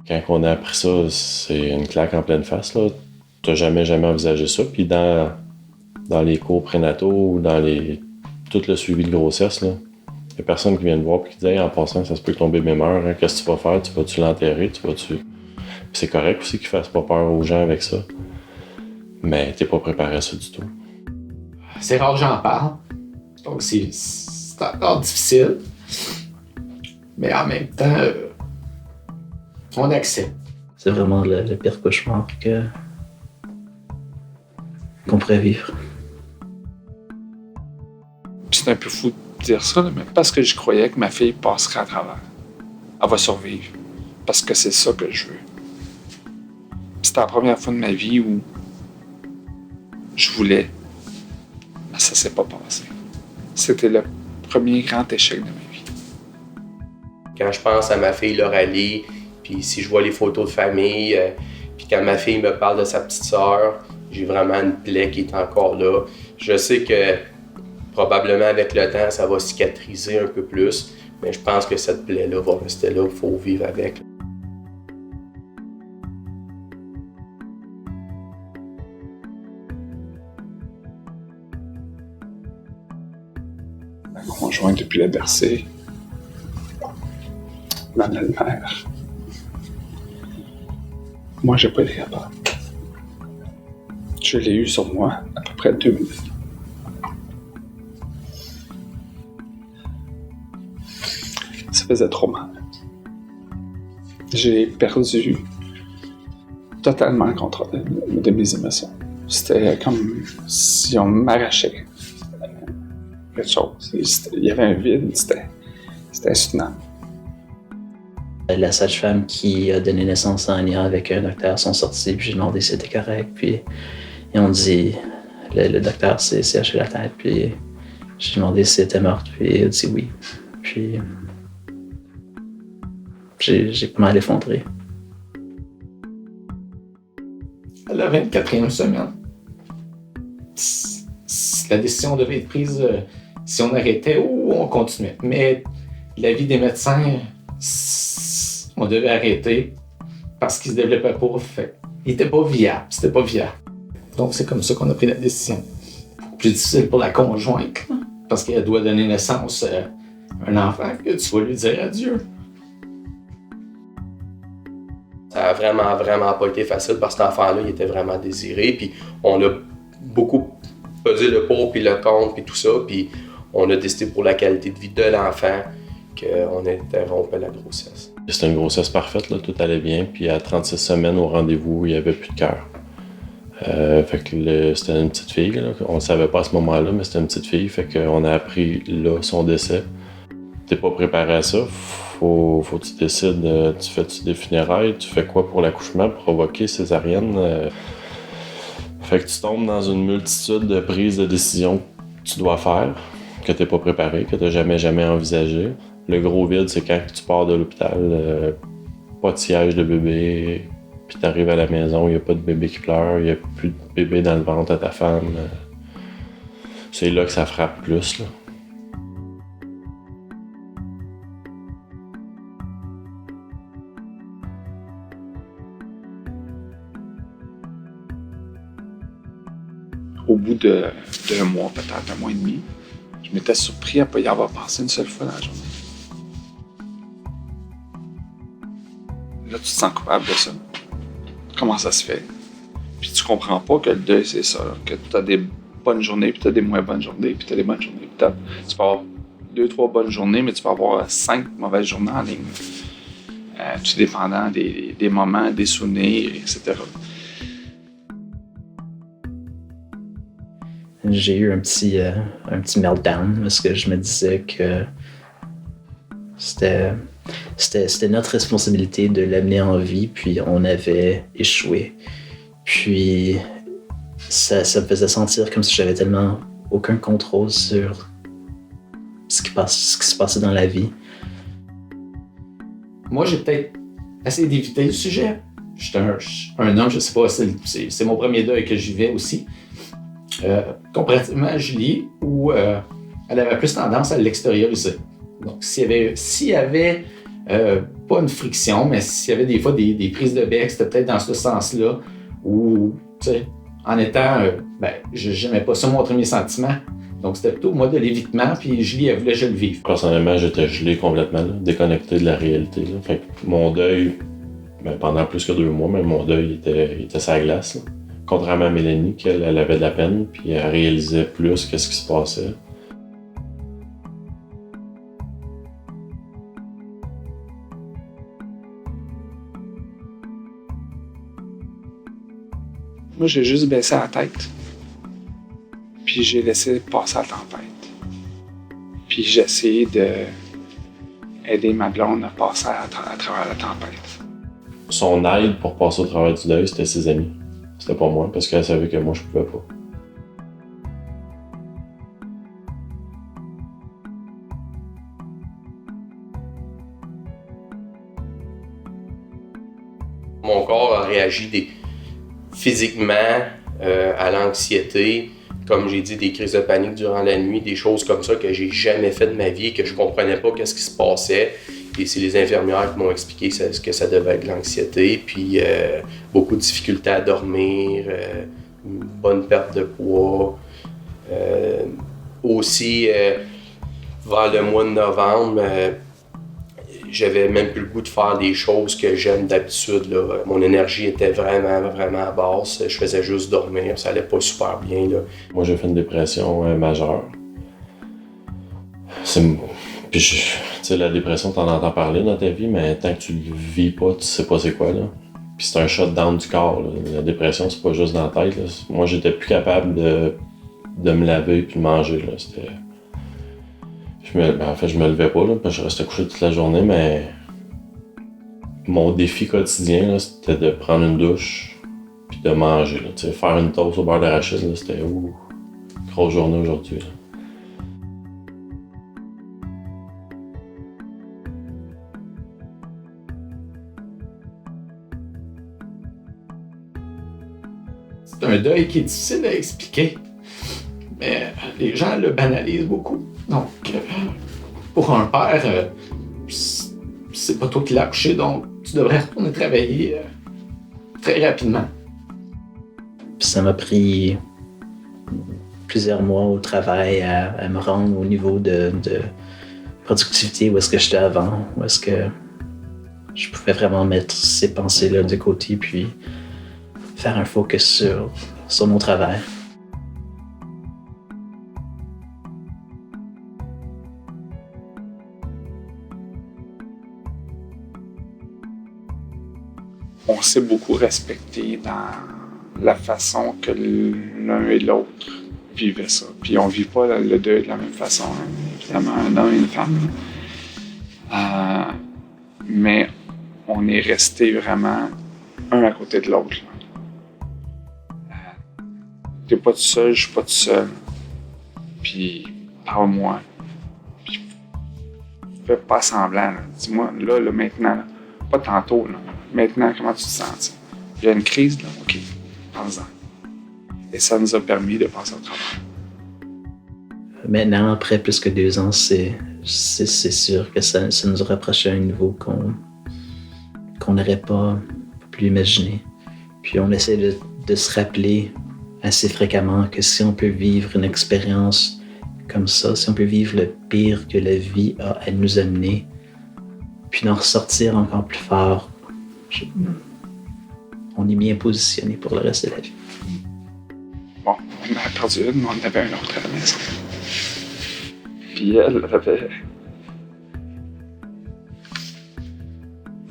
Quand on a appris ça, c'est une claque en pleine face, là. T'as jamais envisagé ça. Puis dans les cours prénataux ou tout le suivi de grossesse, là, il y a personne qui vient te voir et qui dit hey, en passant, ça se peut que ton bébé meure. Hein. Qu'est-ce que tu vas faire? Tu vas-tu l'enterrer? Puis c'est correct aussi qu'ils fassent pas peur aux gens avec ça. Mais t'es pas préparé à ça du tout. C'est rare que j'en parle. Donc c'est encore difficile. Mais en même temps, on accepte. C'est vraiment le pire cauchemar qu'on pourrait vivre. C'est un peu fou de dire ça, mais parce que je croyais que ma fille passerait à travers. Elle va survivre. Parce que c'est ça que je veux. C'était la première fois de ma vie où je voulais, mais ça s'est pas passé. C'était le premier grand échec de ma vie. Quand je pense à ma fille Lauralie, puis si je vois les photos de famille, puis quand ma fille me parle de sa petite sœur, j'ai vraiment une plaie qui est encore là. Je sais que probablement avec le temps, ça va cicatriser un peu plus, mais je pense que cette plaie-là va rester là, il faut vivre avec. Ma conjointe depuis la bercée, ma belle-mère. Moi, j'ai pas été capable. Je l'ai eu sur moi à peu près 2 minutes. Ça faisait trop mal. J'ai perdu totalement le contrôle de mes émotions. C'était comme si on m'arrachait quelque chose. Il y avait un vide, c'était soutenant. La sage-femme qui a donné naissance en lien avec un docteur sont sortis, puis j'ai demandé si c'était correct, puis ils ont dit, le docteur s'est haché la tête, puis j'ai demandé si c'était morte, puis il a dit oui. Puis j'ai pas mal effondré. À la 24e semaine, la décision devait être prise si on arrêtait ou on continuait. Mais l'avis des médecins, on devait arrêter parce qu'il se développait pas. Fait. Il était pas viable. C'était pas viable. Donc c'est comme ça qu'on a pris la décision. Plus difficile pour la conjointe parce qu'elle doit donner naissance à un enfant que tu vas lui dire adieu. Ça a vraiment pas été facile parce que cet enfant-là, il était vraiment désiré. Puis on a beaucoup pesé le pour puis le contre puis tout ça. Puis on a décidé pour la qualité de vie de l'enfant qu'on interrompait la grossesse. C'était une grossesse parfaite, là, tout allait bien. Puis à 36 semaines au rendez-vous, il n'y avait plus de cœur. Fait que c'était une petite fille. Là. On ne le savait pas à ce moment-là, mais c'était une petite fille. Fait qu'on a appris là son décès. T'es pas préparé à ça. Faut que tu décides, tu fais-tu des funérailles, tu fais quoi pour l'accouchement, provoquer césarienne. Fait que tu tombes dans une multitude de prises de décisions que tu dois faire, que t'es pas préparé, que t'as jamais envisagé. Le gros vide, c'est quand tu pars de l'hôpital, pas de siège de bébé, puis t'arrives à la maison, il n'y a pas de bébé qui pleure, il n'y a plus de bébé dans le ventre à ta femme. C'est là que ça frappe plus, là. Au bout d'un mois, peut-être un mois et demi, je m'étais surpris à ne pas y avoir passé une seule fois dans la journée. Là, tu te sens coupable de ça. Comment ça se fait? Puis tu comprends pas que le deuil, c'est ça. Là, que tu as des bonnes journées, puis tu as des moins bonnes journées, puis tu as des bonnes journées. Tu peux avoir 2-3 bonnes journées, mais tu peux avoir 5 mauvaises journées en ligne. Tout dépendant des moments, des souvenirs, etc. J'ai eu un petit meltdown parce que je me disais que c'était notre responsabilité de l'amener en vie, puis on avait échoué. Puis ça me faisait sentir comme si j'avais tellement aucun contrôle sur ce qui se passait dans la vie. Moi, j'ai peut-être essayé d'éviter le sujet. J'étais un homme, je sais pas, c'est mon premier deuil que j'y vais aussi. Comparativement à Julie, où elle avait plus tendance à l'extérioriser. Donc, s'il y avait Pas une friction, mais s'il y avait des fois des prises de bec, c'était peut-être dans ce sens-là où, tu sais, en étant, je n'aimais pas ça montrer mes sentiments. Donc, c'était plutau moi de l'évitement, puis Julie, elle voulait que je le vive. Personnellement, j'étais gelé complètement, là, déconnecté de la réalité. Là. Fait que mon deuil, pendant plus que 2 mois, mon deuil était sur la glace. Là. Contrairement à Mélanie, qu'elle avait de la peine, puis elle réalisait plus qu'est-ce qui se passait. Moi, j'ai juste baissé la tête. Puis j'ai laissé passer la tempête. Puis j'ai essayé d'aider ma blonde à passer à travers la tempête. Son aide pour passer au travers du deuil, c'était ses amis. C'était pas moi, parce qu'elle savait que moi, je pouvais pas. Mon corps a réagi physiquement à l'anxiété, comme j'ai dit, des crises de panique durant la nuit, des choses comme ça que j'ai jamais fait de ma vie et que je comprenais pas qu'est-ce qui se passait. Et c'est les infirmières qui m'ont expliqué ce que ça devait être l'anxiété, puis beaucoup de difficultés à dormir, une bonne perte de poids. Aussi, vers le mois de novembre, j'avais même plus le goût de faire des choses que j'aime d'habitude. Là. Mon énergie était vraiment, vraiment basse. Je faisais juste dormir. Ça allait pas super bien. Là. Moi, j'ai fait une dépression majeure. Puis, tu sais, la dépression, t'en entends parler dans ta vie, mais tant que tu le vis pas, tu sais pas c'est quoi. Là. Puis c'est un shutdown du corps. Là. La dépression, c'est pas juste dans la tête. Là. Moi, j'étais plus capable de me laver puis de manger. Là. C'était... En fait, je me levais pas, là, parce que je restais couché toute la journée, mais mon défi quotidien, là, c'était de prendre une douche puis de manger. Là. Faire une toast au beurre d'arachide, là, c'était grosse journée aujourd'hui. Là. C'est un deuil qui est difficile à expliquer, mais les gens le banalisent beaucoup. Donc, pour un père, c'est pas toi qui l'as accouché, donc tu devrais retourner travailler très rapidement. Puis ça m'a pris plusieurs mois au travail à me rendre au niveau de productivité où est-ce que j'étais avant, où est-ce que je pouvais vraiment mettre ces pensées-là de côté puis faire un focus sur mon travail. On s'est beaucoup respecté dans la façon que l'un et l'autre vivaient ça. Puis on vit pas le deuil de la même façon, hein. Évidemment, un homme et une femme. Mais on est restés vraiment un à côté de l'autre. T'es pas tout seul, je suis pas tout seul. Puis parle-moi. Puis fais pas semblant. Là. Dis-moi, là, maintenant, là. Pas tantôt, là. Maintenant, comment tu te sens? Il y a une crise, là? OK, pense-en. Et ça nous a permis de passer au travail. Maintenant, après plus que 2 ans, c'est sûr que ça nous a rapproché à un niveau qu'on n'aurait pas pu imaginer. Puis on essaie de se rappeler assez fréquemment que si on peut vivre une expérience comme ça, si on peut vivre le pire que la vie a à nous amener, puis d'en ressortir encore plus fort, on est bien positionné pour le reste de la vie. Bon, on en a perdu une, mais on avait une autre à la maison. Puis elle avait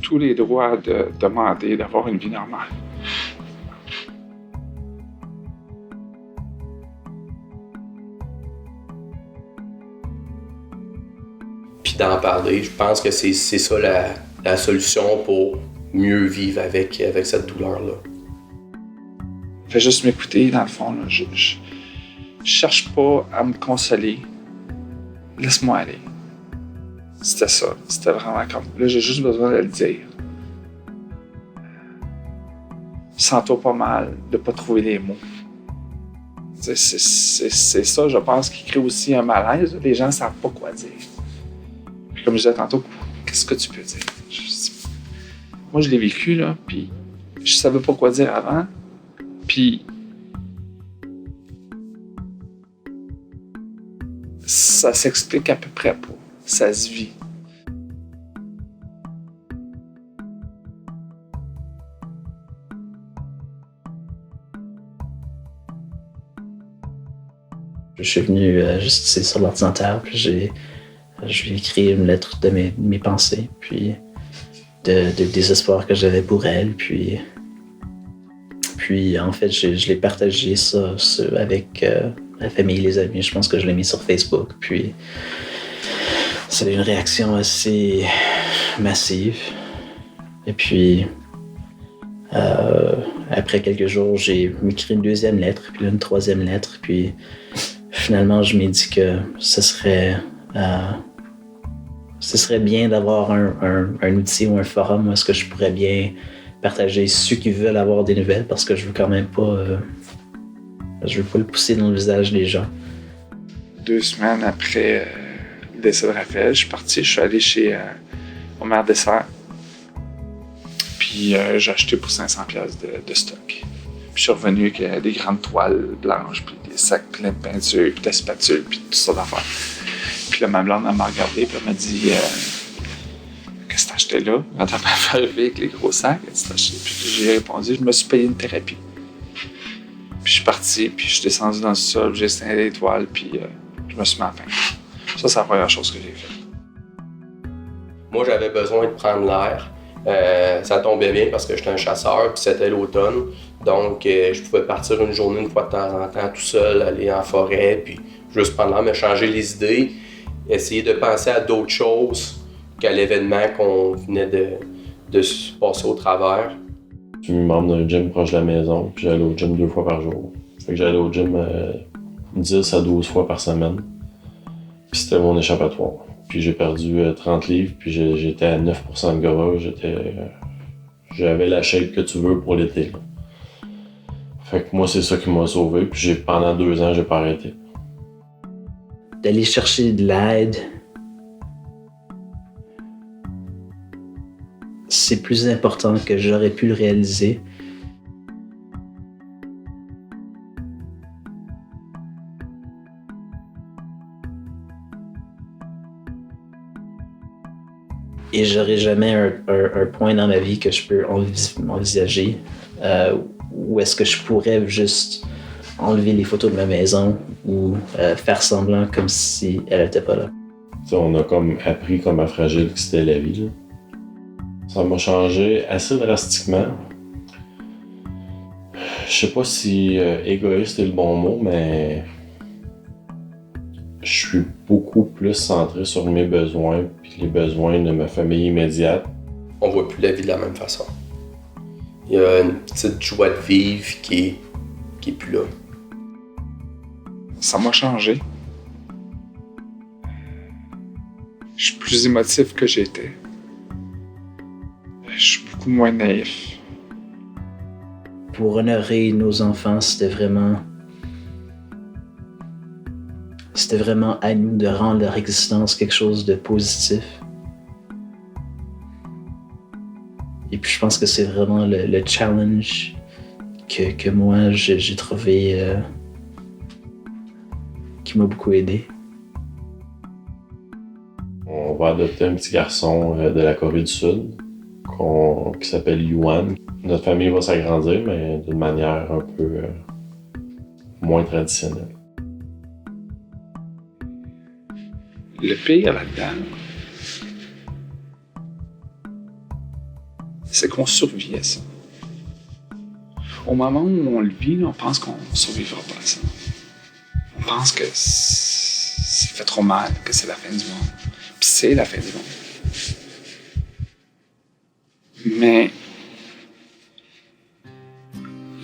tous les droits de demander d'avoir une vie normale. Puis d'en parler, je pense que c'est ça la solution pour mieux vivre avec cette douleur-là. Fais juste m'écouter, dans le fond. Là. Je cherche pas à me consoler. Laisse-moi aller. C'était ça. C'était vraiment comme... Là, j'ai juste besoin de le dire. Sens-toi pas mal de pas trouver les mots. C'est ça, je pense, qui crée aussi un malaise. Les gens ne savent pas quoi dire. Puis comme je disais tantôt, qu'est-ce que tu peux dire? Moi, je l'ai vécu, là, puis je savais pas quoi dire avant. Puis ça s'explique à peu près pas. Ça se vit. Je suis venu juste ici sur l'ordinateur, puis je lui ai écrit une lettre de mes pensées, puis de désespoir que j'avais pour elle, puis en fait, je l'ai partagé ça avec la famille et les amis. Je pense que je l'ai mis sur Facebook, puis ça a eu une réaction assez massive. Et puis, après quelques jours, j'ai écrit une deuxième lettre, puis une troisième lettre, puis finalement, je m'ai dit que ce serait bien d'avoir un outil ou un forum où est-ce que je pourrais bien partager ceux qui veulent avoir des nouvelles, parce que je veux quand même pas je veux pas le pousser dans le visage des gens. 2 semaines après le décès de Raphaël, je suis allé chez Omer Dessert. Puis j'ai acheté pour 500$ de stock. Puis je suis revenu avec des grandes toiles blanches, puis des sacs pleins de peinture, puis des spatules, puis tout ça d'affaires. Puis là, ma blonde, elle m'a regardé, puis elle m'a dit qu'est-ce que t'as acheté là? Quand elle m'a fait arriver avec les gros sacs, qu'est-ce que t'as acheté? Puis j'ai répondu, je me suis payé une thérapie. Puis je suis parti, puis je suis descendu dans le sol, j'ai éteint les toiles, puis je me suis mis à peindre. Ça, c'est la première chose que j'ai faite. Moi, j'avais besoin de prendre l'air. Ça tombait bien parce que j'étais un chasseur, puis c'était l'automne. Donc, je pouvais partir une journée, une fois de temps en temps, tout seul, aller en forêt, puis juste prendre l'air, me changer les idées, essayer de penser à d'autres choses qu'à l'événement qu'on venait de passer au travers. Je suis membre d'un gym proche de la maison, puis j'allais au gym 2 fois par jour. Fait que j'allais au gym 10 à 12 fois par semaine. Puis c'était mon échappatoire. Puis j'ai perdu 30 livres, puis j'étais à 9% de gras. J'avais la shape que tu veux pour l'été. Là. Fait que moi, c'est ça qui m'a sauvé, puis pendant 2 ans, j'ai pas arrêté. D'aller chercher de l'aide, c'est plus important que j'aurais pu le réaliser. Et j'aurais jamais un point dans ma vie que je peux envisager où est-ce que je pourrais juste enlever les photos de ma maison ou faire semblant comme si elle n'était pas là. T'sais, on a comme appris comment fragile que c'était la vie. Là. Ça m'a changé assez drastiquement. Je sais pas si égoïste est le bon mot, mais je suis beaucoup plus centré sur mes besoins puis les besoins de ma famille immédiate. On voit plus la vie de la même façon. Il y a une petite joie de vivre qui est plus là. Ça m'a changé. Je suis plus émotif que j'étais. Je suis beaucoup moins naïf. Pour honorer nos enfants, c'était vraiment à nous de rendre leur existence quelque chose de positif. Et puis je pense que c'est vraiment le challenge que moi j'ai trouvé qui m'a beaucoup aidé. On va adopter un petit garçon de la Corée du Sud qui s'appelle Yuan. Notre famille va s'agrandir, mais d'une manière un peu moins traditionnelle. Le pire là-dedans, c'est qu'on survit à ça. Au moment où on le vit, on pense qu'on ne survivra pas à ça. On pense que ça fait trop mal, que c'est la fin du monde. Puis c'est la fin du monde. Mais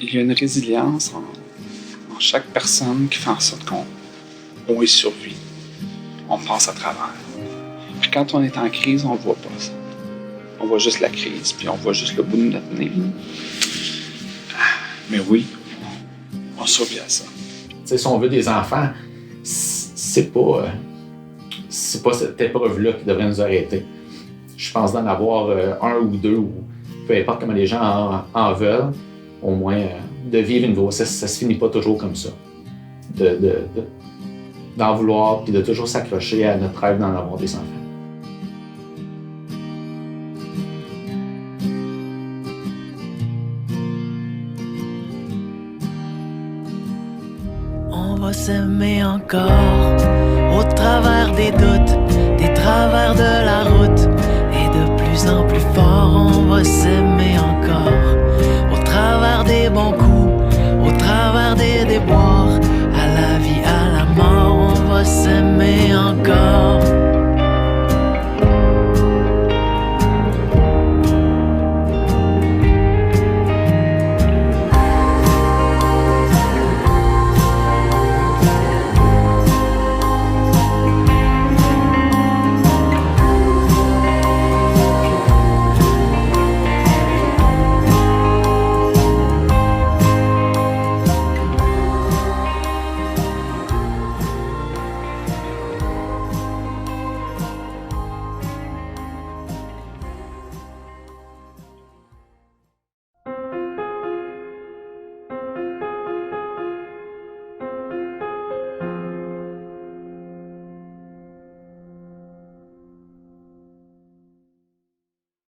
il y a une résilience en chaque personne qui fait en sorte qu'on y survit. On passe à travers. Puis quand on est en crise, on ne voit pas ça. On voit juste la crise, puis on voit juste le bout de notre nez. Mais oui, on survit à ça. T'sais, si on veut des enfants, c'est pas cette épreuve-là qui devrait nous arrêter. je pense d'en avoir un ou deux, ou peu importe comment les gens en veulent, au moins de vivre une grossesse, ça se finit pas toujours comme ça. D'en vouloir, puis de toujours s'accrocher à notre rêve d'en avoir des enfants. On va s'aimer encore, au travers des doutes, des travers de la route. Et de plus en plus fort, on va s'aimer encore, au travers des bons coups, au travers des déboires. À la vie, à la mort, on va s'aimer encore.